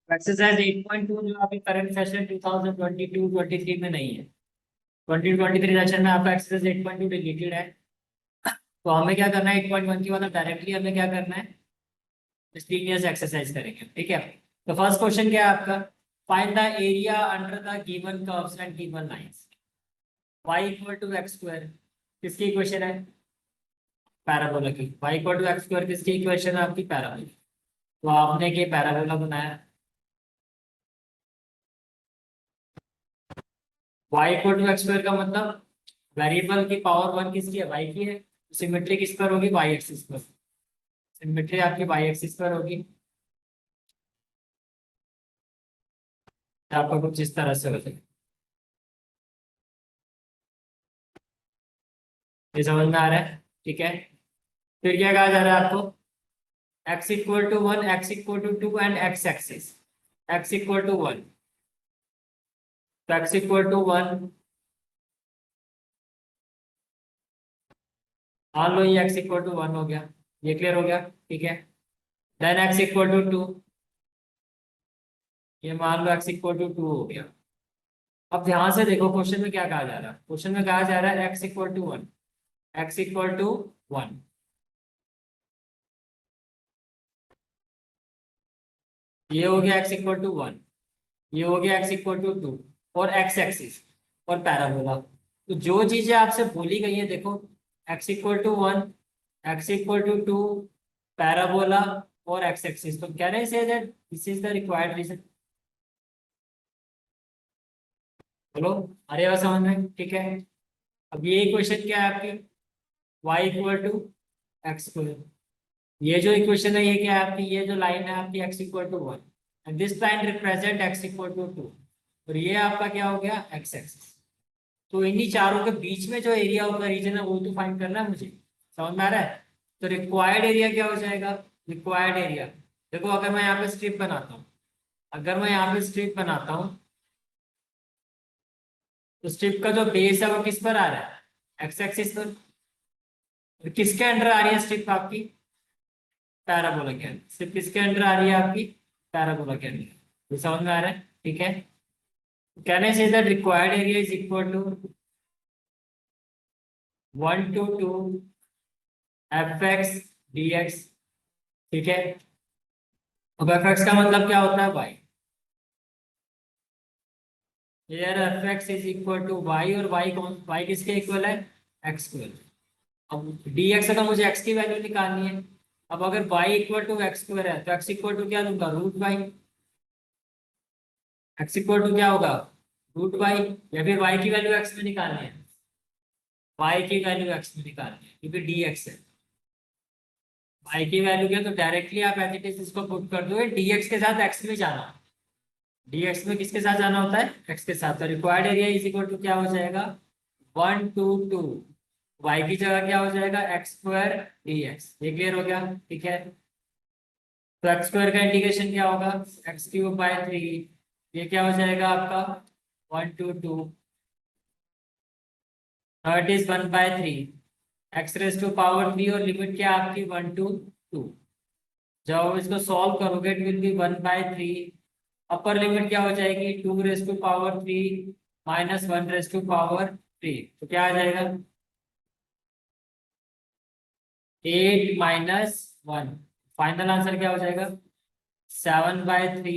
Exercise 8.2 जो आपके current session 2022-23 में नहीं है। 2023 सेशन में आपका एक्सरसाइज 8.2 डिलीटेड है। तो हमें क्या करना है, 8.1 की मतलब डायरेक्टली हमें क्या करना है, लीनियर एक्सरसाइज करेंगे। ठीक है। तो फर्स्ट क्वेश्चन क्या है आपका, find the area under the given curves and given lines. y equal to x square किसकी इक्वेशन है, पैराबोला की। y equal to x square किसकी इक्वेशन है, आपकी पैराबोला। तो आपने क्या पैराबोला बनाया, y equal to x square का मतलब वेरिएबल की पावर वन किसकी है, y की है। सिमेट्री किस पर होगी, y एक्सिस पर। सिमेट्री आपकी y एक्सिस पर होगी। आपका कुछ इस तरह से हो जाएगा, ये समझ में आ रहा है। ठीक है। फिर क्या कहा जा रहा है आपको, x equal to one, x equal to two and x axis. x equal to one, तो x इक्वल टू वन मान लो, ये x इक्वल टू वन हो गया, ये क्लियर हो गया। ठीक है। Then x equal to two, ये मान लो x इक्वल टू टू हो गया। अब ध्यान से देखो क्वेश्चन में क्या कहा जा रहा है, क्वेश्चन में कहा जा रहा है x equal to one, x equal to one. ये हो गया x इक्वल टू वन, ये हो गया x इक्वल टू टू, और x एक्सिस और पैराबोला। तो जो चीजें आपसे बोली गई है देखो, x equal to one, x equal to two, parabola और x एक्सिस, तो can I say that this is the required region. बोलो, अरे बात समझ में। ठीक है। अब ये इक्वेशन क्या है आपकी, y equal to x square. ये जो इक्वेशन है ये क्या है आपकी, ये जो लाइन है आपकी x equal to one, and this line represent x equal to two, और ये आपका क्या हो गया, x एक्सिस। तो इन्हीं चारों के बीच में जो एरिया होगा, रीजन है, वो तो फाइंड करना है मुझे। समझ में आ रहा है। तो रिक्वायर्ड एरिया क्या हो जाएगा, रिक्वायर्ड एरिया, देखो अगर मैं यहाँ पे स्ट्रिप बनाता हूँ, अगर मैं यहाँ पे स्ट्रिप बनाता हूँ, तो स्ट्रिप का जो बेस है वो किस पर आ रहा है, एक्स एक्सिस पर। तो किसके अंडर आ रही है स्ट्रिप आपकी, पैराबोला के अंदर। स्ट्रिप किसके अंडर आ रही है आपकी, पैराबोला के अंदर। ये समझ में आ रहा है। ठीक है। Can I say that required area is equal to one to two f x d x. ठीक है। अब एफ एक्स का मतलब क्या होता है, y. Here f x is equal to y, और वाई कौन, वाई किसके इक्वल है, एक्स स्क्वायर। अब डी एक्स का मुझे एक्स की वैल्यू निकालनी है। अब अगर y equal to x square है, तो एक्स इक्वल टू क्या लूंगा, root y. X equal to क्या होगा, रूट वाई। या फिर वाई की वैल्यू एक्स में निकालनी है, वाई की वैल्यू एक्स में निकालनी है, क्योंकि डी एक्स है। वाई की वैल्यू क्या, तो डायरेक्टली आप एज इट इज इसको पुट कर दो, डी एक्स के साथ एक्स में जाना। डीएक्स में किसके साथ जाना होता है, एक्स के साथ। तो required area is equal to क्या हो जाएगा, वन टू टू, वाई की जगह क्या हो जाएगा, एक्स स्क्वायर डी एक्स। ये क्लियर हो गया। ठीक है। तो एक्स स्क्वायर का इंटीग्रेशन क्या होगा, एक्स क्यूब बाय थ्री। ये क्या हो जाएगा आपका, one to two, third is one by three, x raise to power three, और लिमिट क्या आपकी वन टू टू। जब आप इसको सॉल्व करोगे it will be one by three, upper limit क्या हो जाएगी, two raise to power three minus one raise to power three. तो क्या आ जाएगा, eight minus one. Final answer क्या हो जाएगा, सेवन बाय थ्री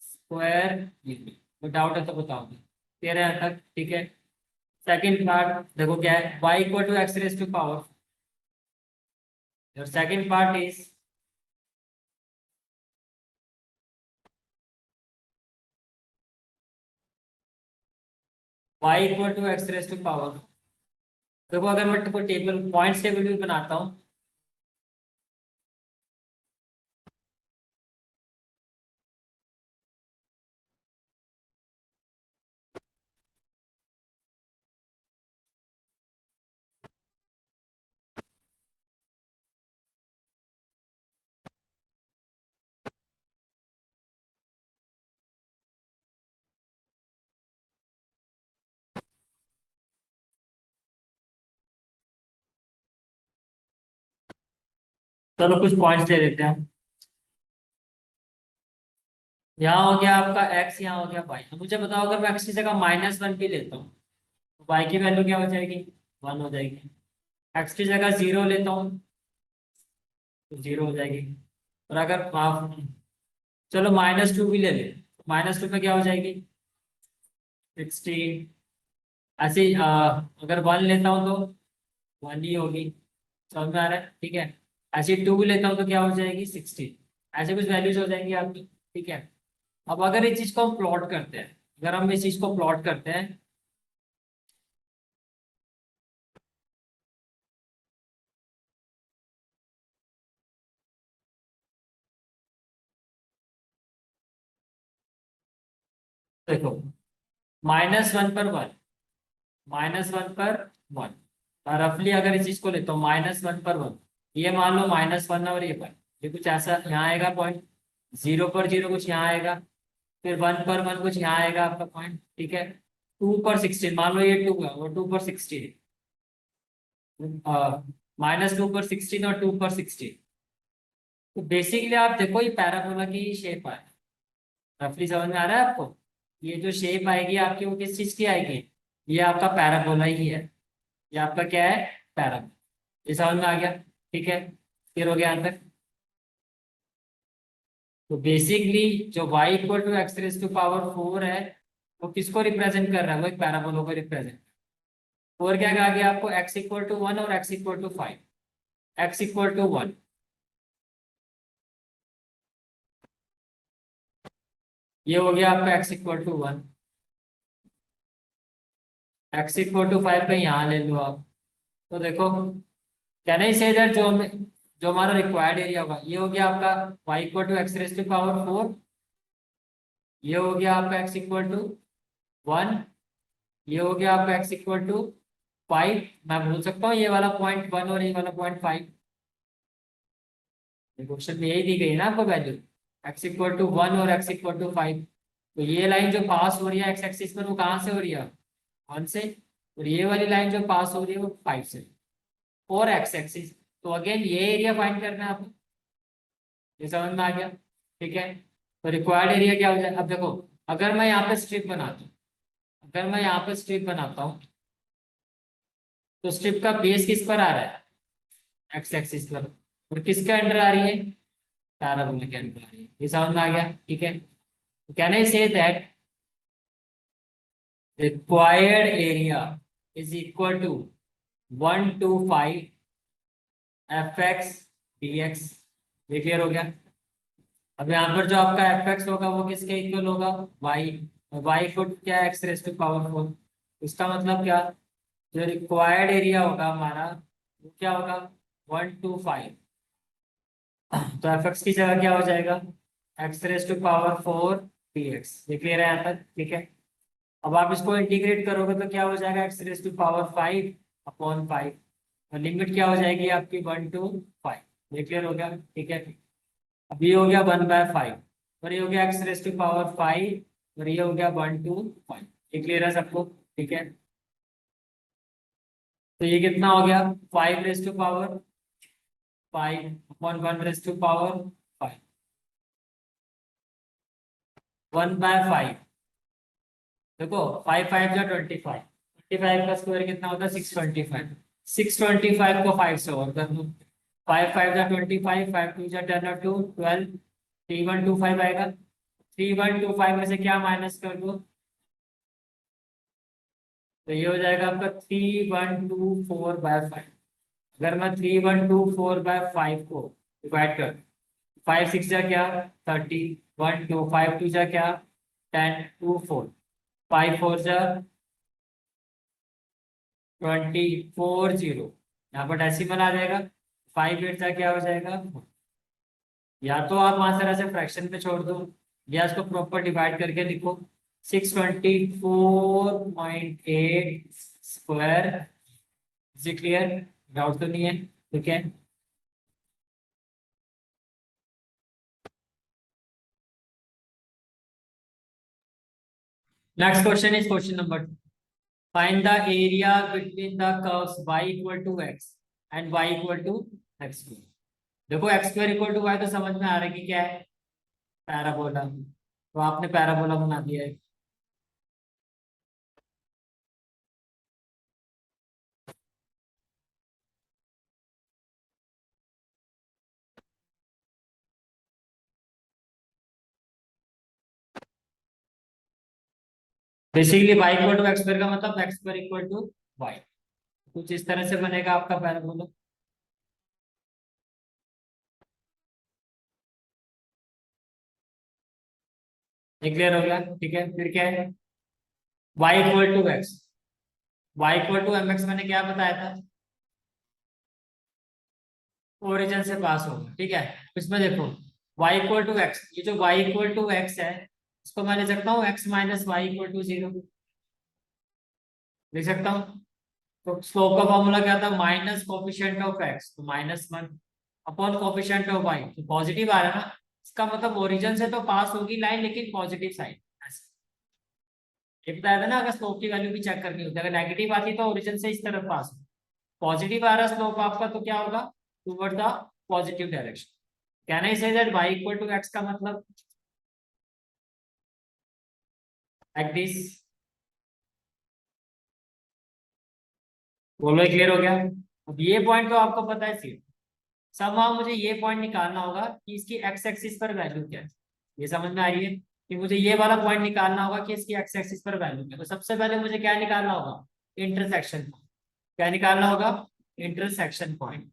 स्क्वायर। तो डाउट है तो बताओ, क्लियर है यहाँ तक। ठीक है। सेकंड पार्ट देखो क्या है, y equal to x raise to power, और second part is y equal to x raise to power. देखो अगर मैं कोई टेबल, पॉइंट्स टेबल भी बनाता हूँ, चलो कुछ पॉइंट्स ले लेते हैं। यहाँ हो गया आपका x, यहाँ हो गया y। अब मुझे बताओ अगर मैं x की जगह -1 भी लेता हूँ तो y की वैल्यू क्या हो जाएगी? 1 हो जाएगी। x की जगह 0 लेता हूँ तो 0 हो जाएगी। और अगर चलो -2 भी ले ले, -2 में क्या हो जाएगी? 16। ऐसे ही, अगर 1 लेता हूँ तो 1 ही होगी। समझ में आ रहा है? ठीक है। ऐसे 2 लेता हूँ तो क्या हो जाएगी? 16। ऐसे कुछ वैल्यूज हो जाएंगी आपकी। ठीक है। अब अगर इस चीज को हम प्लॉट करते हैं, अगर हम इस चीज को प्लॉट करते हैं, देखो -1 पर 1, -1 पर 1, रफली अगर इस चीज को लेता हूँ -1 पर 1, ये मान लो -1 और ये 1, ये कुछ ऐसा यहाँ आएगा पॉइंट। 0 पर 0 कुछ यहाँ आएगा, फिर 1 पर 1 कुछ यहाँ आएगा आपका पॉइंट। ठीक है। 2 पर 16 मान लो, ये 2 है और 2 पर 16, -2 पर 16 और 2 पर 16। तो बेसिकली आप देखो ये पैराबोला की शेप है। रफली समझ में आ रहा है आपको? ये जो शेप आएगी आपकी वो किस चीज की आएगी? ये आपका पैराबोला ही है। ये आपका क्या है? पैराबोला। ये समझ में आ गया? ठीक है। फिर हो गया आंसर। तो बेसिकली जो y equal to x raise to power 4 है, वो किसको रिप्रेजेंट कर रहा है? वो एक पैराबोला को रिप्रेजेंट। और क्या कहा गया आपको? x इक्वल टू 1 और x equal to 5। x equal to 1, ये हो गया आपका x equal to 1। x equal to 5 पे यहाँ ले लो आप। तो देखो, कैन आई से दैट जो हमारा रिक्वायर्ड एरिया होगा, ये हो गया आपका y equal to x raise to power 4। ये हो गया आपका x इक्वल टू 1। ये हो गया आपका x इक्वल टू 5। मैं बोल सकता हूँ ये वाला पॉइंट 1 और ये वाला पॉइंट 5। क्वेश्चन में यही दी गई है ना आपको वैल्यू, x इक्वल टू 1 और x इक्वल टू 5। तो ये लाइन जो पास हो रही है एक्स एक्सिस पर, वो कहाँ से हो रही है? 1 से। और ये वाली लाइन जो पास हो रही है वो 5 से, और एक्स एक्सिस। तो अगेन ये एरिया फाइंड करना है आपको। ये समझ में आ गया? ठीक है। तो रिक्वायर्ड एरिया क्या हो जाए? अब देखो, अगर मैं यहाँ पे स्ट्रिप बनाता हूँ, अगर मैं यहाँ पे स्ट्रिप बनाता हूँ, तो स्ट्रिप का बेस किस पर आ रहा है? एक्स एक्सिस पर। और किसके अंडर आ रही है? पैराबोला के अंडर आ रही है। ये समझ में आ गया? ठीक है। Can I say that required area is equal to 1 to 5 f x d x. ये क्लियर हो गया? अब यहाँ पर जो आपका एफ एक्स होगा वो किसके इक्वल होगा? वाई। वाई को क्या है? X raise to power 4। इसका मतलब क्या? जो रिक्वायर्ड एरिया होगा हमारा, वो क्या होगा? 1 to 5। तो एफ एक्स की जगह क्या हो जाएगा? X raise to power 4 d x. ये क्लियर है यहाँ तक? ठीक है। अब आप इसको इंटीग्रेट करोगे तो क्या हो जाएगा? X raise to power 5/5। और लिमिट क्या हो जाएगी आपकी? 1 to 5। ये क्लियर हो गया? ठीक है। अब ये हो गया 1/5, और ये हो गया एक्स रेज टू पावर 5, और ये हो गया 1 to 5। ये क्लियर है सबको? ठीक है। तो ये कितना हो गया? 5 raise to power 5/1 raise to power 5। 1/5। देखो, 5 5 जा 25, 25 का स्क्वायर कितना होता है? 625। 625 को 5 से और कर दो। 5 5 जा 25, 5 2 जा 10 और 2 12। 3125 आएगा। 3125 में से क्या माइनस कर दो? तो ये हो जाएगा आपका 3124/5। अगर मैं 3124/5 को डिवाइड कर, 5 6 जा क्या? 30। 1 2 5 2 जा क्या? 10 2 4। 5 4 जा 24। यहाँ पर डेसिमल आ जाएगा। 5 8 जा क्या हो जाएगा? या तो आप आंसर ऐसे फ्रैक्शन पे छोड़ दो, या इसको प्रॉपर डिवाइड करके लिखो। 624.8 इज क्लियर? डाउट तो नहीं है? ठीक है। Next question is question number 2। Find the area between the curves y equal to x and y equal to x²। देखो x² इक्वल टू y तो समझ में आ रहा है कि क्या है? पैराबोला। तो आपने पैराबोला बना दिया है। Basically y equal to x square का मतलब x square equal to y, कुछ इस तरह से बनेगा आपका पैराबोला। ये क्लियर हो गया? ठीक है, फिर क्या है? y equal to x, y equal to m x मैंने क्या बताया था? ओरिजिन से पास होगा, ठीक है। इसमें देखो y इक्वल टू एक्स, ये जो y इक्वल टू एक्स है इसको मैं लिख सकता हूँ x minus y equal to 0, लिख सकता हूँ। तो स्लोप का फॉर्मूला क्या था? माइनस कोफिशिएंट ऑफ एक्स, तो -1 अपॉन कोफिशिएंट ऑफ वाई, तो पॉजिटिव आ रहा है ना, इसका मतलब ओरिजिन से तो पास होगी लाइन लेकिन पॉजिटिव साइड। ये बताया था ना, अगर स्लोप की वैल्यू भी चेक करनी होती है, अगर नेगेटिव आती तो ओरिजिन से इस तरफ पास हो, पॉजिटिव आ रहा स्लोप आपका तो क्या होगा? Toward the positive direction. Can I say that y equal to x का मतलब लाइक दिस? बोलो, क्लियर हो गया? अब ये पॉइंट तो आपको पता है सिर्फ, somehow मुझे ये पॉइंट निकालना होगा कि इसकी एक्स एक्सिस पर वैल्यू क्या है। ये समझ में आ रही है कि मुझे ये वाला पॉइंट निकालना होगा कि इसकी एक्स एक्सिस पर वैल्यू क्या है। तो सबसे पहले मुझे क्या निकालना होगा? Intersection point. क्या निकालना होगा? Intersection point.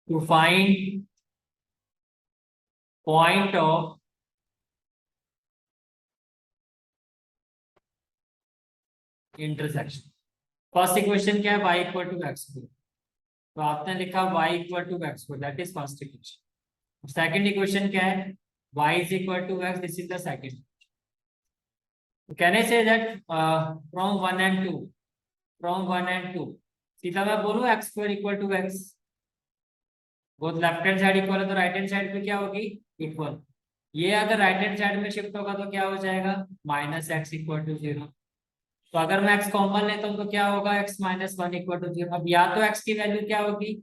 To find point of intersection. First equation क्या है? y इक्वल टू एक्स, तो आपने लिखा y equal to x, that is first equation. Second equation क्या है? y is equal to x, this is the second. Can I say that from 1 and 2, from 1 and 2 सीधा मैं बोलूं x square equal to x, both left hand side equal है तो right hand side पे क्या होगी? इक्वल। ये अगर राइट हैंड साइड में शिफ्ट होगा तो क्या हो जाएगा? Minus x equal to 0। तो अगर मैं x कॉमन लेता हूँ तो क्या होगा? x minus 1 equal to 0। अब या तो x की वैल्यू क्या होगी?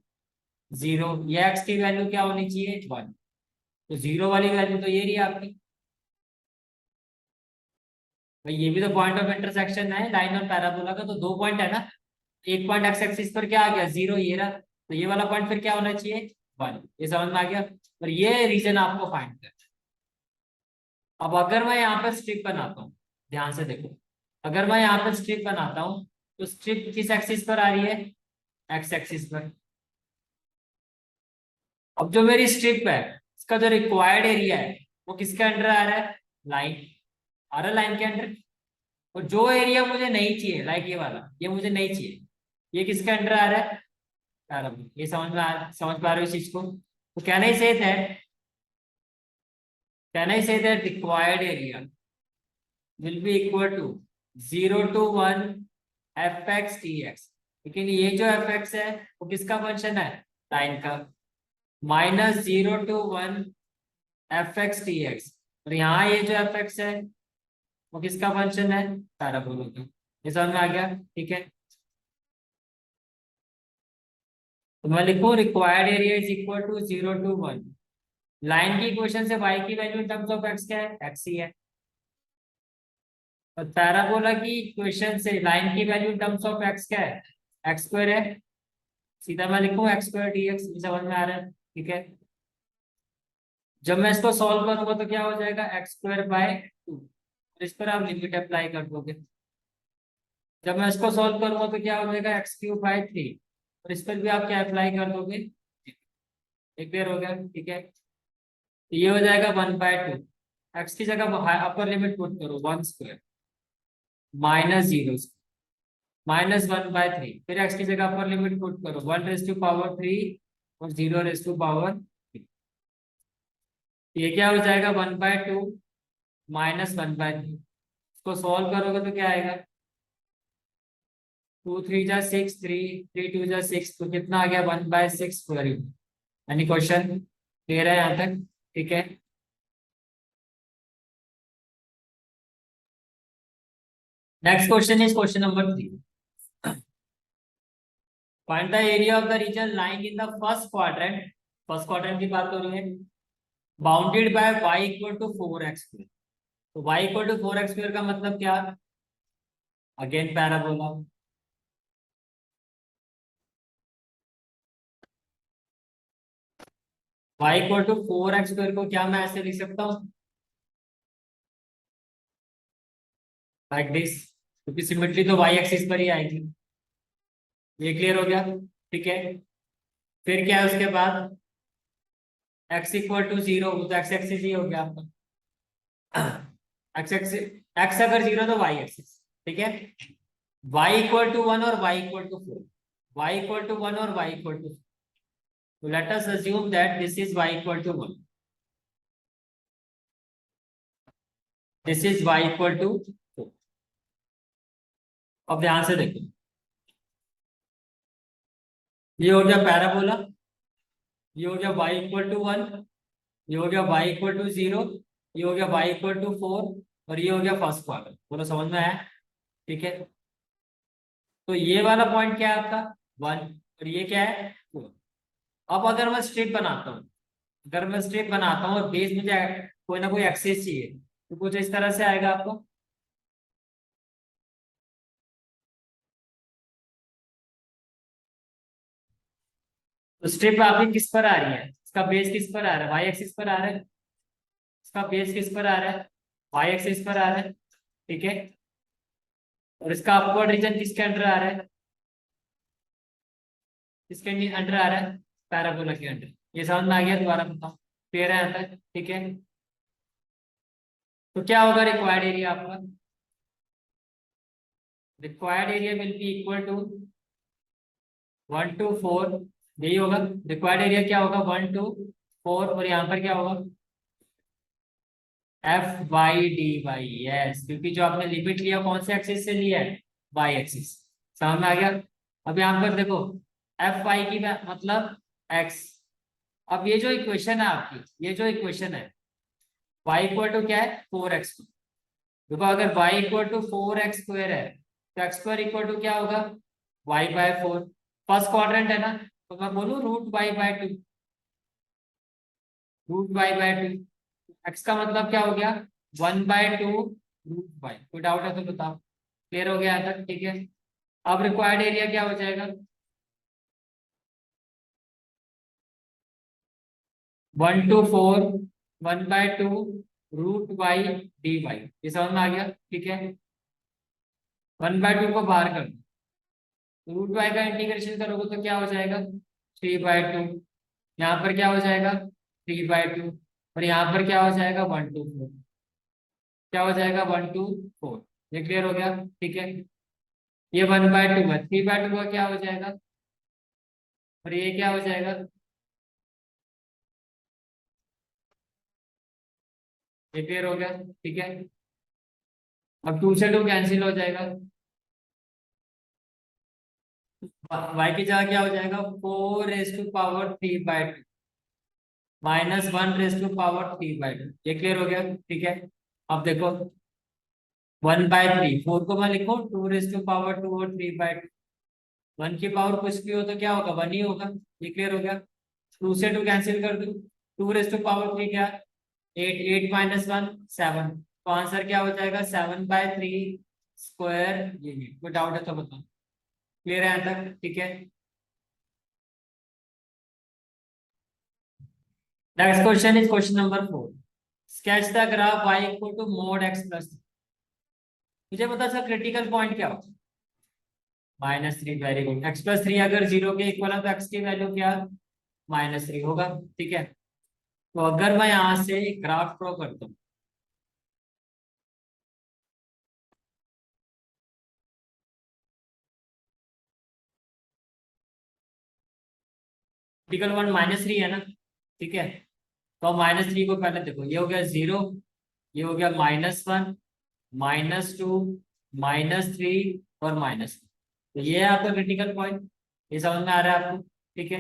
0, या x की वैल्यू क्या होनी चाहिए? 1। तो 0 वाली वैल्यू तो ये रही आपकी। भाई ये भी तो पॉइंट ऑफ इंटरसेक्शन है लाइन और पैराबोला का, तो दो पॉइंट है ना। एक पॉइंट एक्स एक्सिस पर क्या आ गया? 0, ये रहा। तो ये वाला पॉइंट फिर क्या होना चाहिए? 1। ये समझ में आ गया? और ये रीजन आपको फाइंड करना है। अब अगर मैं यहाँ पे स्ट्रिप बनाता हूँ, ध्यान से देखो, अगर मैं यहाँ पे स्ट्रिप बनाता हूँ तो स्ट्रिप किस एक्सिस पर आ रही है? एक्स एक्सिस पर। अब जो मेरी स्ट्रिप है इसका जो रिक्वायर्ड एरिया है वो किसके अंडर आ रहा है? लाइन। आ रहा है लाइन के अंडर। और जो एरिया मुझे नहीं चाहिए, लाइक ये वाला, ये मुझे नहीं चाहिए, ये किसके अंडर आ रहा है? पैराबोला। ये समझ पा रहे हो इस चीज को? तो can I say that required area will be equal to 0 to 1 f x d x. लेकिन ये जो एफ एक्स है वो किसका फंक्शन है? लाइन का। -0 to 1 f x d x, और यहाँ ये जो एफ एक्स है वो किसका फंक्शन है? पैराबोला का। ये समझ में आ गया? ठीक है, तो मैं लिखूं required area is equal to 0 to 1। लाइन की इक्वेशन से y की value in terms of x क्या है? x ही है। और पैराबोला की इक्वेशन से लाइन की value in terms of x क्या है? x स्क्वायर है। सीधा मैं लिखूं x स्क्वायर dx। समझ में आ रहा है? ठीक है, जब मैं इसको सॉल्व करूंगा तो क्या हो जाएगा? x square by 2। इस पर आप लिमिट अप्लाई कर दोगे। जब मैं इसको सॉल्व करूंगा तो क्या हो जाएगा? X cube by 3। और इस पर भी आप क्या अप्लाई कर दोगे? एक क्लियर हो गया? ठीक है, तो ये हो जाएगा 1/2। एक्स की जगह अपर लिमिट पुट करो 1 स्क्वायर -0 -1/3। फिर एक्स की जगह अपर लिमिट पुट करो 1 रेज़ टू पावर 3 और 0 रेज़ टू पावर 3। ये क्या हो जाएगा? 1/2 -1/3। इसको सॉल्व करोगे तो क्या आएगा? 2 3 जा 6, 3 2 जा 6, तो कितना आ गया? 1/6 स्क्वायर। यानी क्वेश्चन क्लियर है यहाँ तक? ठीक है, next question is question number 3। Find the area of the region lying in the first quadrant. First quadrant की बात हो रही है। Bounded by y equal to 4x²। तो वाई इक्वल टू 4x² का मतलब क्या? Again parabola. Y equal to 4x² को क्या मैं ऐसे लिख सकता हूँ, लाइक दिस, क्योंकि सिमेट्री तो वाई एक्सिस पर ही आएगी। ये क्लियर हो गया? ठीक है। फिर क्या है उसके बाद? x इक्वल टू 0, तो x एक्सिस ही हो गया आपका। x एक्सिस, x अगर 0 तो y एक्सिस। ठीक है। y इक्वल टू 1 और y equal to 4, y equal to 1 और y इक्वल टू, तो let us assume that this is y equal to 1, this is y equal to 4। अब ध्यान से देखो, ये हो गया पैराबोला, ये हो गया y इक्वल टू 1, ये हो गया y इक्वल टू 0, ये हो गया y इक्वल टू 4, और ये हो गया फर्स्ट क्वाड्रेंट। बोलो समझ में आया? ठीक है। तो ये वाला पॉइंट क्या है आपका? 1, और ये क्या है? 4। अब अगर मैं स्ट्रिप बनाता हूँ, अगर मैं स्ट्रिप बनाता हूँ और बेस मुझे कोई ना कोई एक्सेस चाहिए, तो कुछ इस तरह से आएगा आपको। तो स्ट्रिप आपकी किस पर आ रही है? इसका बेस किस पर आ रहा है? वाई एक्सिस पर आ रहा है। इसका बेस किस पर आ रहा है? वाई एक्सिस पर आ रहा है। ठीक है। और इसका अपवर्ड रीजन किसके अंडर आ रहा है? किसके अंडर आ रहा है? पैराबोला के अंडर। ये समझ में आ गया? दोबारा बताओ, क्लियर है यहाँ तक? ठीक है। तो क्या होगा रिक्वायर्ड एरिया आपका? Required area will be equal to 1 to 4, यही होगा रिक्वायर्ड एरिया। क्या होगा? 1 to 4, और यहाँ पर क्या होगा? F/dy। यस, क्योंकि जो आपने लिमिट लिया कौन से एक्सिस से लिया है? Y axis. समझ में आ गया? अब यहाँ पर देखो, F y की मतलब x। अब ये जो इक्वेशन है आपकी, ये जो इक्वेशन है, y इक्वल टू क्या है? 4x। देखो अगर y इक्वल टू 4x² है, तो x² इक्वल टू क्या होगा? y/4। फर्स्ट क्वाड्रेंट है ना, तो मैं बोलूँ √y/2, √y/2। एक्स का मतलब क्या हो गया? 1/2 √y। कोई डाउट है तो बताओ। क्लियर हो गया यहाँ तक? ठीक है। अब रिक्वायर्ड एरिया क्या हो जाएगा? 1 to 4, 1/2 √y/dy। ये समझ में आ गया? ठीक है। 1/2 को बाहर कर दो, √y का इंटीग्रेशन करोगे तो क्या हो जाएगा? 3/2। यहाँ पर क्या हो जाएगा? 3/2। और यहाँ पर क्या हो जाएगा? 1 to 4। क्या हो जाएगा? 1 to 4। ये क्लियर हो गया? ठीक है। ये 1/2 है, 3/2 का क्या हो जाएगा? और ये क्या हो जाएगा? ये क्लियर हो गया? ठीक है। अब 2 से 2 कैंसिल हो जाएगा, y की जगह क्या हो जाएगा? 4 raised to power 3/2 -1 raised to power 3/2। ये क्लियर हो गया? ठीक है। अब देखो, 1/3, 4 को मैं लिखूं 2 raised to power 2 और 3/2। 1 की पावर कुछ भी हो तो क्या होगा? 1 ही होगा। ये क्लियर हो गया? 2 से 2 कैंसिल कर दो, 2 raised to power 3 क्या? 8, 8 -1 7। तो आंसर क्या हो जाएगा? 7/3 यूनिट। कोई डाउट है तो बताओ। क्लियर है यहाँ तक? ठीक है। Next question is question number 4। Sketch the graph y equal to mod x+। मुझे पता था क्रिटिकल पॉइंट क्या होगा? -3। Very good. x+3 अगर 0 के इक्वल है तो x की वैल्यू क्या? -3 होगा। ठीक है। तो अगर मैं यहाँ से ग्राफ ड्रॉ करता हूँ, क्रिटिकल पॉइंट -3 है ना? ठीक है। तो -3 को पहले देखो, ये हो गया 0, ये हो गया -1, -2, -3 और -2। तो ये है आपका क्रिटिकल पॉइंट। ये समझ में आ रहा है आपको? ठीक है।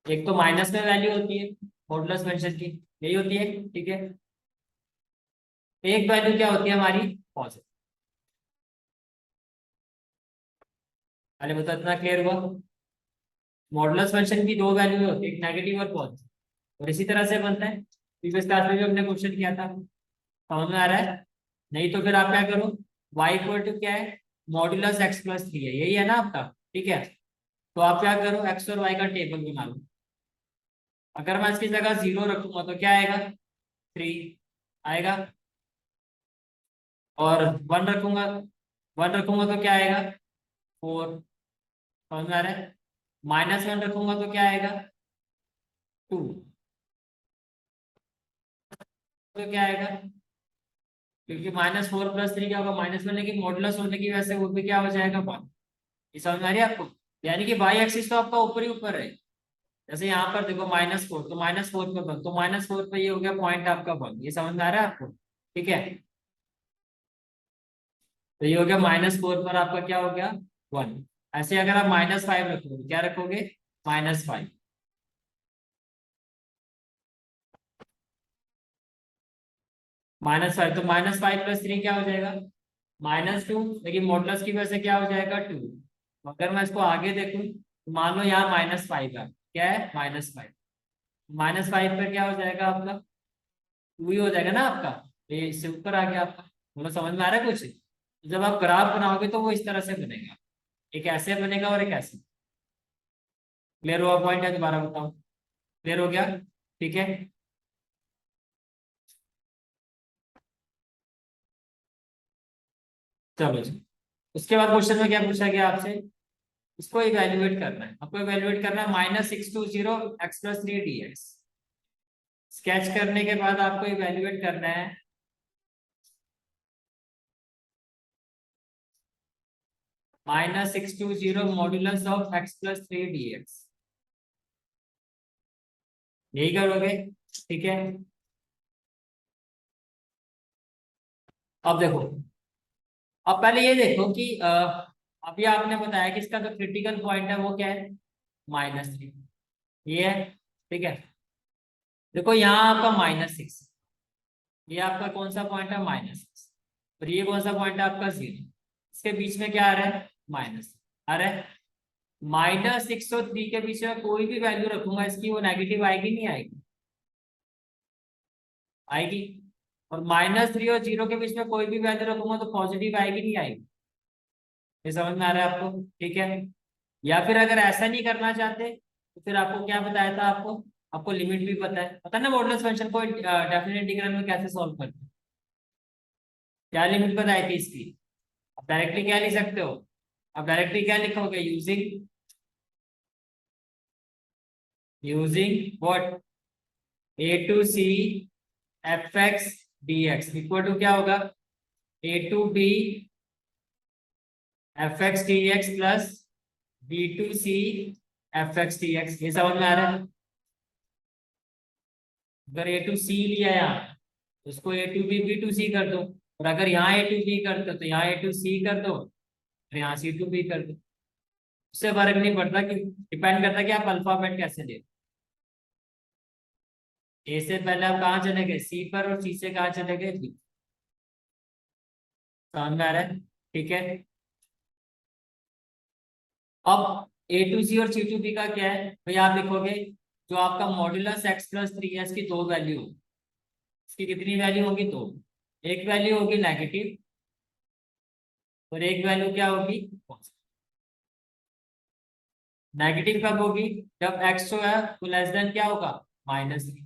एक तो माइनस में वैल्यू होती है मॉडुलस फंक्शन की, यही होती है। ठीक है। एक वैल्यू क्या होती है हमारी? पॉजिटिव। अरे बता, इतना क्लियर हुआ? मॉडुलस फंक्शन की दो वैल्यू होती है, एक नेगेटिव और पॉजिटिव, और इसी तरह से बनता है। प्रीवियस क्लास में भी हमने क्वेश्चन किया था, समझ में आ रहा है? नहीं तो फिर आप क्या करो, y इक्वल टू क्या है, मॉड्यूलस x प्लस 3 है, यही है ना आपका, ठीक है। तो आप क्या करो, x और y का टेबल बना लो। अगर मैं इसकी जगह 0 रखूंगा तो क्या आएगा, 3 आएगा। और 1 रखूंगा, 1 रखूंगा तो क्या आएगा, 4। समझ में आ रहा है? -1 रखूंगा तो क्या आएगा, 2। तो क्या आएगा, क्योंकि -4 प्लस 3 क्या होगा, -1, लेकिन मॉडुलस होने की वजह से वो भी क्या हो जाएगा, 1। ये समझ में आ रही है आपको? यानी कि वाई एक्सिस तो आपका ऊपर ही ऊपर है। जैसे यहाँ पर देखो -4, तो -4 पे 1, तो -4 पे ये हो गया पॉइंट आपका 1। ये समझ में आ रहा है आपको? ठीक है, तो ये हो गया -4 पर आपका क्या हो गया, 1। ऐसे अगर आप -5 रखोगे, क्या रखोगे, -5। -5, तो -5 प्लस 3 क्या हो जाएगा, -2, लेकिन मॉडुलस की वजह से क्या हो जाएगा, 2। अगर मैं इसको आगे देखूं तो मान लो यहाँ -5 है, क्या है, -5। -5 पर क्या हो जाएगा आपका, 2 ही हो जाएगा ना आपका। ये इससे ऊपर आ गया आपका। मतलब समझ में आ रहा है कुछ? जब आप ग्राफ बनाओगे तो वो इस तरह से बनेगा, एक ऐसे बनेगा और एक ऐसे। क्लियर हुआ पॉइंट है, दोबारा बताओ, क्लियर हो गया? ठीक है, चलो जी। उसके बाद क्वेश्चन में क्या पूछा गया आपसे, इसको इवेल्युएट करना है, आपको इवेल्युएट करना है -620 x+3 dx। स्केच करने के बाद आपको इवेल्युएट करना है -620 मॉड्यूलस ऑफ x+3 dx। यही करोगे, ठीक है। अब देखो, अब पहले ये देखो कि अभी आपने बताया कि इसका जो क्रिटिकल पॉइंट है वो क्या है, -3, ये है, ठीक है। देखो यहाँ आपका -6, ये आपका कौन सा पॉइंट है, -6, और ये कौन सा पॉइंट है आपका 0। इसके बीच में क्या आ रहा है, माइनस आ रहा है। -6 और 3 के बीच में कोई भी वैल्यू रखूंगा इसकी, वो नेगेटिव आएगी नहीं आएगी, आएगी। और -3 और 0 के बीच में कोई भी वैल्यू रखूंगा तो पॉजिटिव आएगी नहीं आएगी। ये समझ में आ रहा है आपको? ठीक है। या फिर अगर ऐसा नहीं करना चाहते तो फिर आपको क्या बताया था, आपको आपको लिमिट भी पता है ना, मॉडुलस फंक्शन को डेफिनेट इंटीग्रल में कैसे सॉल्व करते हैं, क्या लिमिट बताई थी इसकी। आप डायरेक्टली क्या लिख सकते हो, आप डायरेक्टली क्या लिखोगे, using what, a to c f(x) dx equal to क्या होगा, a to b f(x) dx plus b to c f(x) dx। ये समझ में आ रहा है? अगर a to c लिया यहाँ, तो इसको a to b b to c कर दो, और अगर यहाँ a to b कर दो तो यहाँ a to c कर दो, और यहाँ c to b कर दो। उससे फर्क नहीं पड़ता, कि डिपेंड करता है कि आप अल्फाबेट कैसे ले। ए से पहले आप कहाँ चले गए, सी पर, और सी से कहाँ चले गए, बी। समझ में आ रहा है? ठीक है। अब a to c और c to b का क्या है भाई, आप लिखोगे जो आपका मॉड्यूलस x+3 है, इसकी दो वैल्यू, इसकी कितनी वैल्यू होगी, दो। एक वैल्यू होगी नेगेटिव, और एक वैल्यू क्या होगी, नेगेटिव कब होगी, जब x जो है वो लेस देन क्या होगा, -3।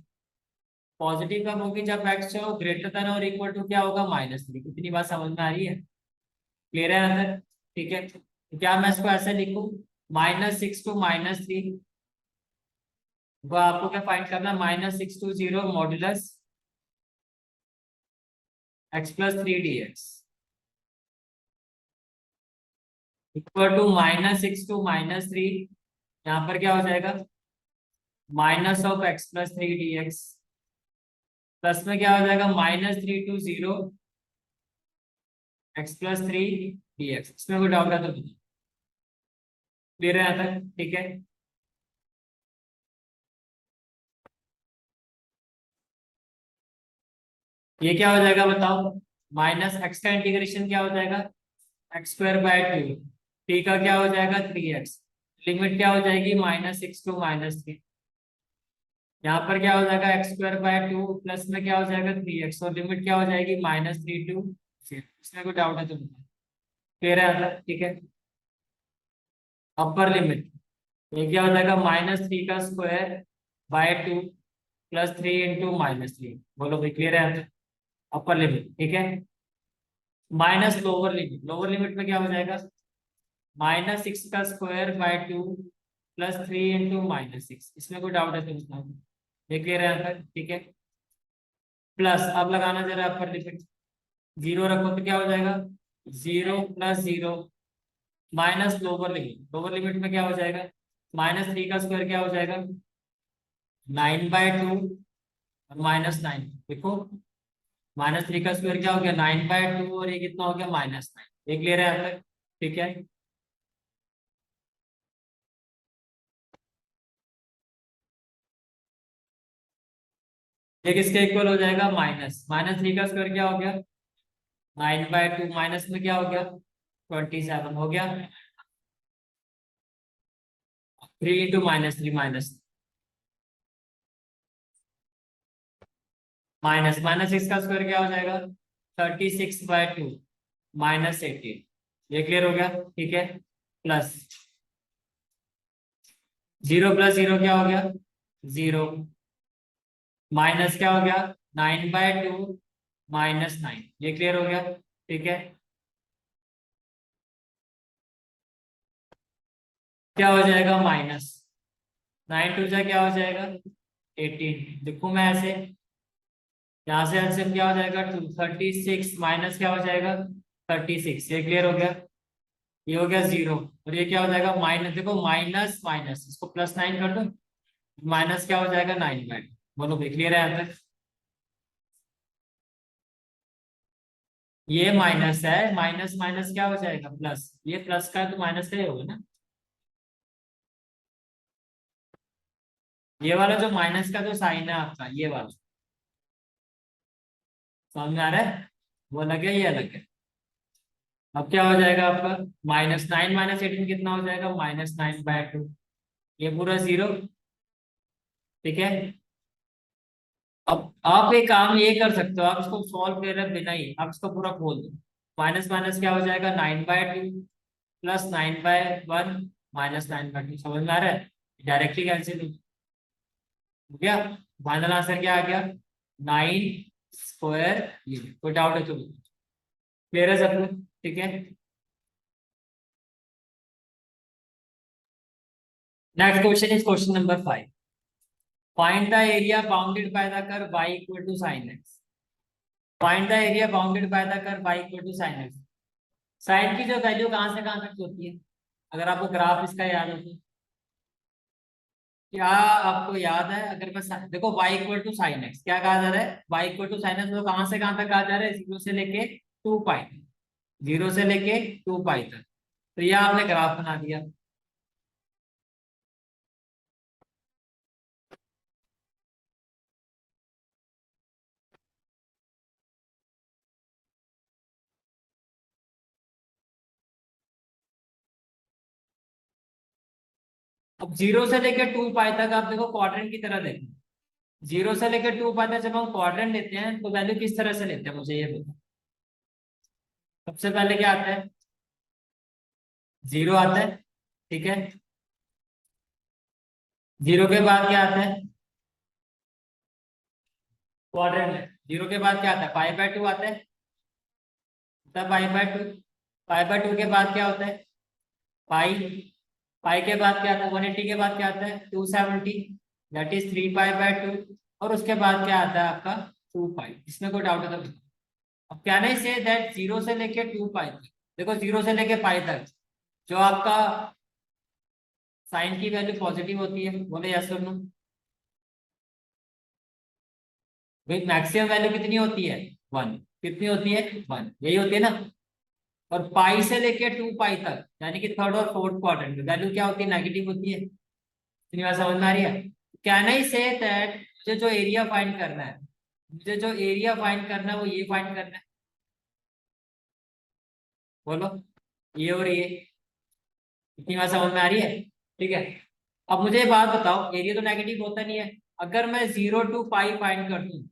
पॉजिटिव कब होगी, जब x जो ग्रेटर देन और इक्वल टू क्या होगा, -3। कितनी बात समझ में आ रही है, क्लियर है अंदर? ठीक है, तो क्या मैं इसको ऐसे लिखूं, -6 to -3, वो आपको क्या फाइंड करना है, -620 modulus x+3 dx equal to -6 to -3। यहाँ पर क्या हो जाएगा, -(x+3 dx) प्लस में क्या हो जाएगा, -320 x+3 dx। इसमें कोई डाउट है तो क्लियर है यहाँ तक? ठीक है, ये क्या हो जाएगा बताओ, -x का इंटीग्रेशन क्या हो जाएगा, x² / 2, t का क्या हो जाएगा, 3x। लिमिट क्या हो जाएगी -6 टू -3। यहाँ पर क्या हो जाएगा x² 2 प्लस में क्या हो जाएगा 3x, और लिमिट क्या हो जाएगी -3 टू 0। इसमें कोई डाउट है तो क्लियर है आंसर? ठीक है। अपर लिमिट ये क्या हो जाएगा -3 का स्क्वायर/2 +3 × -3। बोलो भाई क्लियर है आंसर? अपर लिमिट ठीक है। माइनस लोअर लिमिट में क्या हो जाएगा -6 का स्क्वायर/2 +3 × -6। इसमें कोई डाउट है तो बताओ, ये क्लियर है आंसर? ठीक है। प्लस अब लगाना जरा अपर लिमिट, जीरो रखो तो क्या हो जाएगा 0 + 0 माइनस लोअर लिमिट में क्या हो जाएगा -3 का स्क्वायर क्या हो जाएगा 9/2 और -9। देखो -3 का स्क्वायर क्या हो गया 9/2 और ये कितना हो गया -9। ये क्लियर है आंसर? ठीक है। ये किसके इक्वल हो जाएगा -3 का स्क्वायर क्या हो गया 9/2 माइनस में क्या हो गया 27 हो गया 3 × -3 माइनस इसका स्क्वायर क्या हो जाएगा 36/2 -18। ये क्लियर हो गया? ठीक है। प्लस 0 + 0 क्या हो गया 0, माइनस क्या हो गया 9/2 -9। ये क्लियर हो गया? ठीक है। क्या हो जाएगा -9 × 2 जा क्या हो जाएगा 18। देखो मैं ऐसे यहाँ से एलसीएम क्या हो जाएगा 236 माइनस क्या हो जाएगा 36। ये क्लियर हो गया? ये हो गया 0 और ये क्या हो जाएगा माइनस, देखो माइनस माइनस इसको +9 कर दो, माइनस क्या हो जाएगा 9/2। बोलो भाई क्लियर है यहाँ तक? ये माइनस है, माइनस माइनस क्या हो जाएगा प्लस, ये प्लस का है तो माइनस का ही होगा ना। ये वाला जो माइनस का जो साइन है आपका ये वाला समझ में आ रहा है? वो अलग है ये अलग है। अब क्या हो जाएगा आपका -9 -18 कितना हो जाएगा -9/2। ये पूरा 0। ठीक है। अब आप एक काम ये कर सकते हो, आप इसको सॉल्व कर बिना ही आप इसको पूरा खोल दो। माइनस माइनस क्या हो जाएगा 9/2 +9/1 -9/2। समझ में आ रहा है? डायरेक्टली कैंसिल हो गया। फाइनल आंसर क्या आ गया 9²। ये कोई डाउट है तो क्लियर है सब लोग? ठीक है। Next question is question number 5। Find the area bounded by the curve y = sin x। Find the area bounded by the curve y = sin x। Sine की जो वैल्यू कहां से कहां तक होती है, अगर आपको ग्राफ इसका याद हो तो क्या आपको याद है? अगर मैं देखो y = sin x क्या कहा जा रहा है, y = sin x तो कहां से कहां तक कहा जा रहा है 0 से लेके 2π, 0 से लेके 2π तक। तो यह आपने ग्राफ बना दिया। अब 0 से लेके 2π तक आप देखो क्वाड्रेंट की तरह देखो, 0 से लेके 2π तक जब हम क्वाड्रेंट लेते हैं तो वैल्यू किस तरह से लेते हैं मुझे ये बताओ। सबसे पहले क्या आता है 0 आता है। ठीक है। 0 के बाद क्या आता है क्वाड्रेंट में, 0 के बाद क्या आता है π/2 आता है, तब π/2, π/2 के बाद क्या होता है पाई, पाई के बाद क्या आता है 180 के बाद क्या आता है 270, दैट इज 3π/2, और उसके बाद क्या आता है आपका 2π। इसमें कोई डाउट है तो बताओ। अब क्या नहीं से दैट 0 से लेके 2π तक, देखो 0 से लेके पाई तक जो आपका साइन की वैल्यू पॉजिटिव होती है, बोले यस और नो। भाई मैक्सिमम वैल्यू कितनी होती है 1, कितनी होती है 1, यही होती है ना। और पाई से लेके 2π तक यानी कि थर्ड और फोर्थ क्वाड्रेंट में वैल्यू क्या होती है नेगेटिव होती है। इतनी बात समझ में आ रही है? कैन आई से दैट मुझे जो एरिया फाइंड करना है, मुझे जो एरिया फाइंड करना है वो ये फाइंड करना है। बोलो ये और ये, इतनी बात समझ में आ रही है? ठीक है। अब मुझे ये बात बताओ, एरिया तो नेगेटिव होता नहीं है, अगर मैं 0 to पाई फाइंड कर दूं,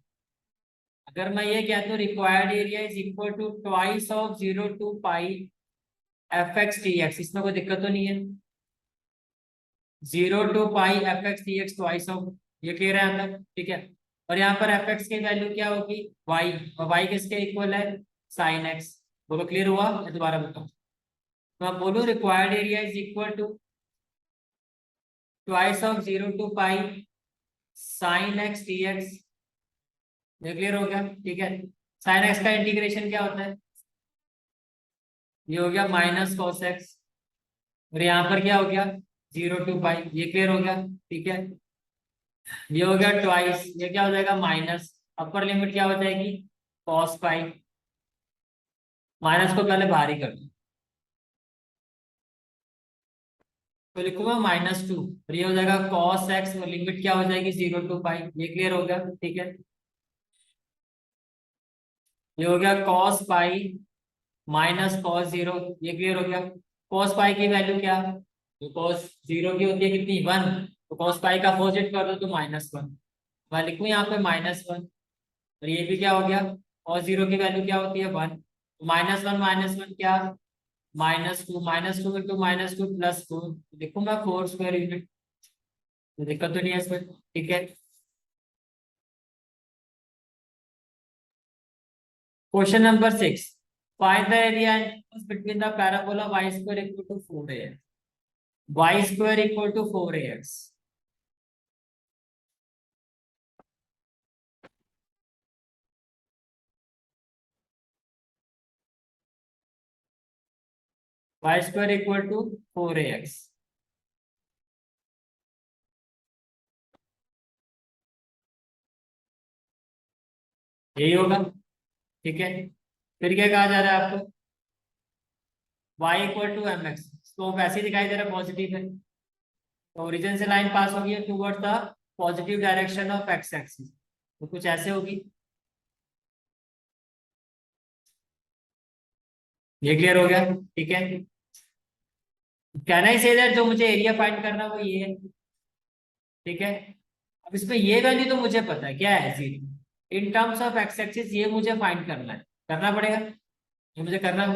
अगर मैं ये कहता हूँ required area is equal to twice of 0 to pi f x d x, इसमें कोई दिक्कत तो नहीं है? 0 to pi f x d x twice of, ये क्लियर है यहाँ तक? ठीक है। और यहाँ पर एफ एक्स की वैल्यू क्या होगी? वाई, और वाई किसके इक्वल है? Sine x. बोलो क्लियर हुआ? मैं दोबारा बताऊँ तो आप बोलो required area is equal to twice of 0 to pi sine x d x. ये क्लियर हो गया? ठीक है। साइन एक्स का इंटीग्रेशन क्या होता है? ये हो गया माइनस कॉस एक्स, और यहाँ पर क्या हो गया? 0 to पाई। ये क्लियर हो गया? ठीक है। ये हो गया ट्वाइस, ये क्या हो जाएगा? माइनस, अपर लिमिट क्या हो जाएगी? Cos pi. माइनस को पहले बाहर ही कर दो, तो लिखूंगा -2, और ये हो जाएगा कॉस एक्स, और लिमिट क्या हो जाएगी? 0 to पाई। ये क्लियर हो गया? ठीक है। ये हो गया कॉस पाई माइनस कॉस 0। ये क्लियर हो गया? कॉस पाई की वैल्यू क्या? तो कॉस 0 की होती है कितनी? 1। तो कॉस पाई का अपोजिट कर दो तो -1। मैं लिखूं यहाँ पे -1, और ये भी क्या हो गया? कॉस 0 की वैल्यू क्या होती है? 1। -1 क्या? -2, -2 इंटू -2 +4, देखो मैं 4 स्क्वायर यूनिट, तो दिक्कत तो नहीं है इसमें? ठीक है। Question number 6, find the area between the parabola y square equal to 4ax, y square equal to 4ax। y square equal to 4ax। यही होगा? ठीक है। फिर क्या कहा जा रहा है आपको? y equal to m x, तो वैसे ही दिखाई दे रहा है पॉजिटिव है, तो ओरिजिन से लाइन पास होगी towards the positive direction of x axis, तो कुछ ऐसे होगी। ये क्लियर हो गया? ठीक है। कहना ही से दैट जो मुझे एरिया फाइंड करना वो ये है। ठीक है। अब इसमें ये वैल्यू तो मुझे पता है क्या है, 0 इन टर्म्स ऑफ एक्स एक्सिस, ये मुझे फाइंड करना है, करना पड़ेगा, ये मुझे करना,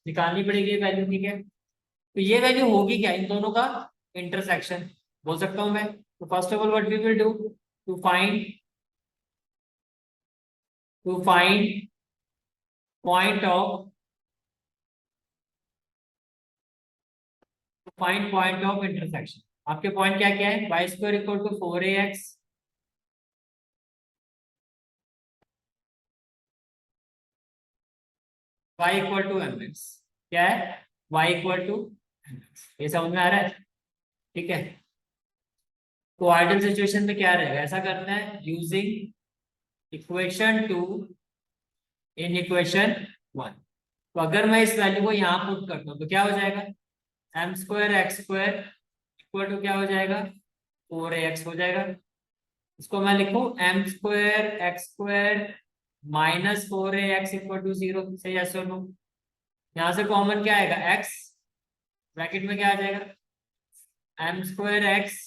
निकालनी पड़ेगी ये वैल्यू। ठीक है। तो ये वैल्यू होगी क्या? इन दोनों का इंटरसेक्शन बोल सकता हूं मैं। तो first of all what we will do, to find to find point of find point of intersection. आपके पॉइंट क्या क्या है? Y square equal to 4ax, y equal to m x. क्या है? Y equal to m x. ये समझ में आ रहा है? ठीक है। तो आइडियल सिचुएशन में क्या रहेगा? ऐसा करना है, यूजिंग इक्वेशन 2 इन इक्वेशन 1। तो अगर मैं इस वैल्यू को यहाँ पुट करता हूँ तो क्या हो जाएगा? M square x square equal to क्या हो जाएगा? 4ax हो जाएगा। इसको मैं लिखूं m square x square -4ax equal to 0 से, यस और नो? यहाँ से कॉमन क्या आएगा? x, ब्रैकेट में क्या आ जाएगा? M square x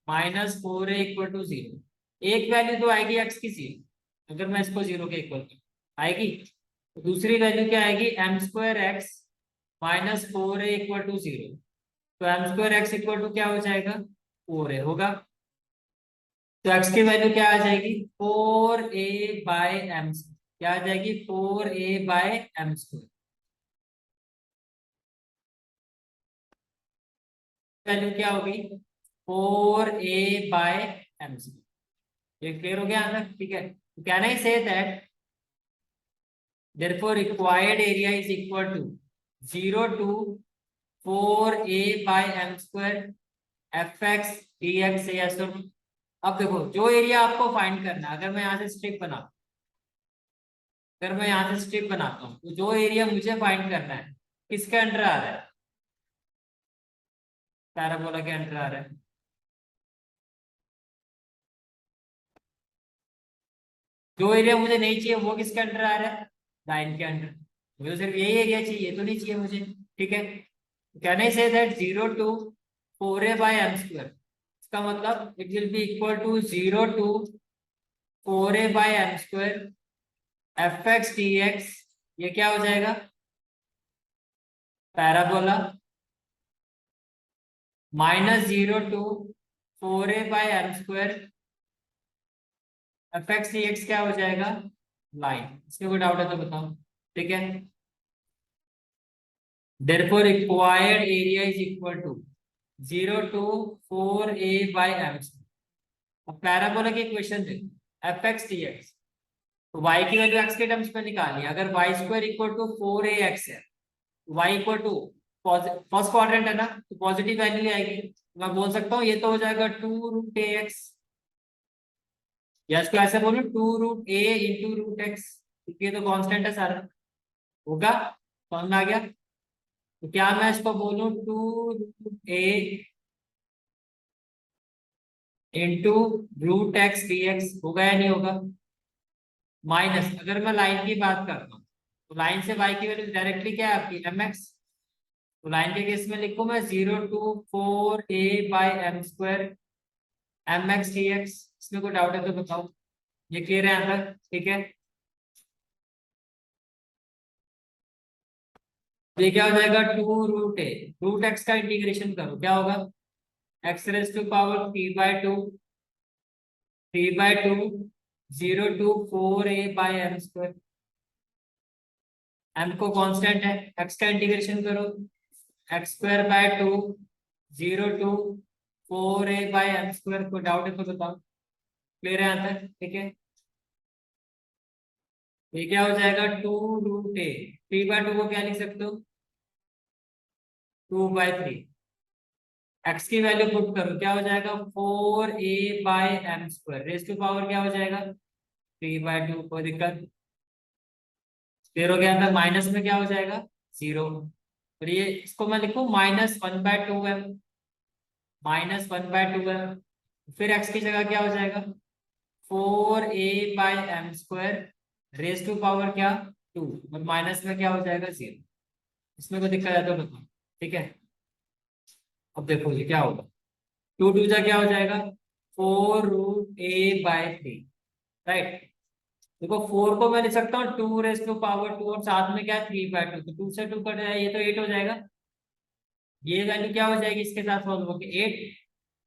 -4a equal to 0। एक वैल्यू तो आएगी x की 0, अगर मैं इसको 0 के इक्वल आएगी, तो दूसरी वैल्यू क्या आएगी? M square x -4a equal to 0। तो m square x equal to क्या हो जाएगा? 4a होगा। तो x की वैल्यू क्या आ जाएगी? 4a/m। क्या आ जाएगी? 4a/m square. वैल्यू क्या होगी? 4a/m square. ये क्लियर हो गया यहाँ तक? ठीक है। Can I say that therefore required area is equal to 0 to 4a/m square fx dx से, yes or no? अब देखो, जो एरिया आपको फाइंड करना है, अगर मैं यहाँ से स्ट्रिप बनाता हूँ, अगर मैं यहाँ से स्ट्रिप बनाता हूँ, तो जो एरिया मुझे फाइंड करना है किसके अंडर आ रहा है? पैराबोला के अंडर आ रहा है। जो एरिया मुझे नहीं चाहिए वो किसके अंडर आ रहा है? लाइन के अंडर। मुझे सिर्फ यही एरिया चाहिए, ये तो नहीं चाहिए मुझे। ठीक है। Can I say that 0 to 4a by m square, इसका मतलब it will be equal to 0 to 4a by m square f x d x. ये क्या हो जाएगा, parabola, minus 0 to 4a by m square f x d x क्या हो जाएगा, line. इसमें कोई डाउट है तो बताओ, ठीक है। therefore required area is equal to 0 to 4a by m square. अब पैराबोला की इक्वेशन देखो, एफ एक्स डी एक्स, तो y की वैल्यू x के टर्म्स में निकालनी है। अगर y square equal to 4ax है, y equal to first quadrant है ना, तो पॉजिटिव वैल्यू आएगी। मैं बोल सकता हूँ ये तो हो जाएगा 2√ax, या इसको ऐसे बोलो 2√a इंटू रूट एक्स, क्योंकि ये तो कांस्टेंट है सारा, होगा, समझ में आ गया। तो क्या मैं इसको बोलूं 2√a into root x d x, होगा या नहीं होगा। माइनस अगर मैं लाइन की बात करता हूँ, तो लाइन से y की वैल्यू डायरेक्टली क्या है आपकी mx, तो लाइन के केस में लिखूं मैं 0 to 4a by m square mx dx। इसमें कोई डाउट है तो बताओ, ये क्लियर है यहाँ तक, ठीक है। तो ये क्या हो जाएगा 2√a, रूट एक्स का इंटीग्रेशन करो, क्या होगा x raise to power 3/2, 3/2 0 to 4a by m square, m को कांस्टेंट है, x का इंटीग्रेशन करो, x square by 2 0 to 4a by m square. को डाउट है तो बताओ, क्लियर है यहाँ तक, ठीक है। ये क्या हो जाएगा 2√a, 3/2 को क्या लिख सकते हो 2/3, x की वैल्यू पुट करो, क्या हो जाएगा 4a by m square, raise to power क्या हो जाएगा 3/2। कोई दिक्कत, क्लियर हो गया था। माइनस में क्या हो जाएगा 0, और ये इसको मैं लिखूं -1/2m, -1/2m, फिर x की जगह क्या हो जाएगा 4a by m square raise to power क्या 2, और माइनस में क्या हो जाएगा 0। इसमें कोई दिक्कत है तो बताओ, ठीक है। अब देखो ये क्या होगा, 2 जा क्या हो जाएगा 4√a/3, राइट। देखो 4 को मैं लिख सकता हूँ 2 रेज टू पावर 2, और साथ में क्या है 3/2, तो 2 से 2 कट जाए, ये तो 8 हो जाएगा। ये वैल्यू क्या हो जाएगी इसके साथ सॉल्व होगी 8,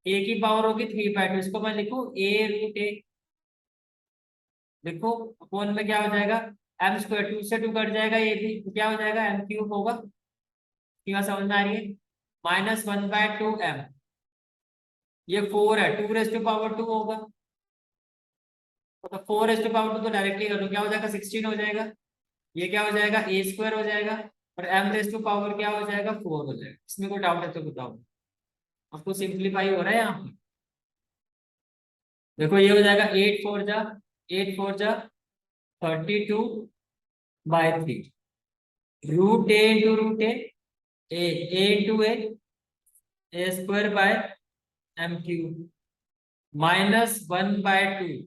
a की पावर होगी 3/2, इसको मैं लिखूं a√a, देखो अपॉन में क्या हो जाएगा m स्क्वायर, 2 से 2 कट जाएगा, ये भी तो क्या हो जाएगा m³ होगा। क्या समझ में आ रही है, -1/2m, ये 4 है, 2 रेज टू पावर 2 होगा, तो 4 रेज टू पावर 2 तो डायरेक्टली कर लो, क्या हो जाएगा 16 हो जाएगा। ये क्या हो जाएगा a स्क्वायर हो जाएगा, और m रेज टू पावर क्या हो जाएगा 4 हो जाएगा। इसमें कोई डाउट है तो बताओ, आपको सिंप्लीफाई हो रहा है यहाँ पे। देखो ये हो जाएगा 8 4 जा 32/3, √a into root a into a square by m³ -1/2,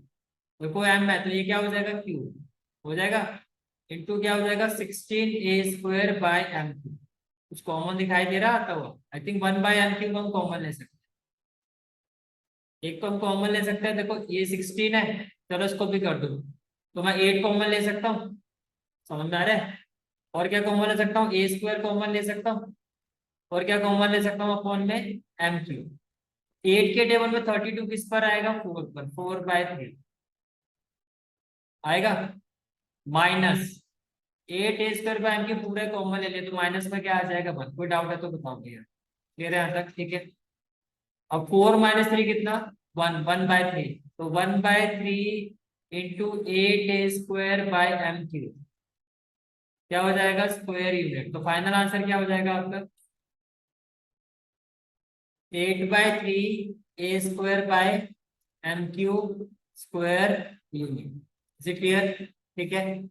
देखो m है तो ये क्या हो जाएगा क्यूब हो जाएगा, इंटू क्या हो जाएगा 16a² बाय m³। कुछ कॉमन दिखाई दे रहा आता हुआ, आई थिंक 1/m³ हम कॉमन ले सकते हैं, एक तो हम कॉमन ले सकते हैं, देखो ये 16 है, चलो इसको भी कर दो, तो मैं 8 कॉमन ले सकता हूँ, समझ में आ रहा है। और क्या कॉमन ले सकता हूँ a² कॉमन ले सकता हूँ, और क्या कॉमन ले सकता हूँ अपॉन में m³। 8 के टेबल में 32 किस पर आएगा 4 पर, 4/3 आएगा, माइनस 8a² पूरे कॉमन ले लिया, तो माइनस में क्या आ जाएगा 1। कोई डाउट है तो बताओ भैया, क्लियर है यहाँ तक, ठीक है। अब 4 - 3 कितना 1/3, तो 1/3 इंटू 8a² बाय m³ क्या हो जाएगा स्क्वायर यूनिट, तो फाइनल आंसर क्या हो जाएगा आपका 8/3 a² by m³ square unit. Is it clear, ठीक है।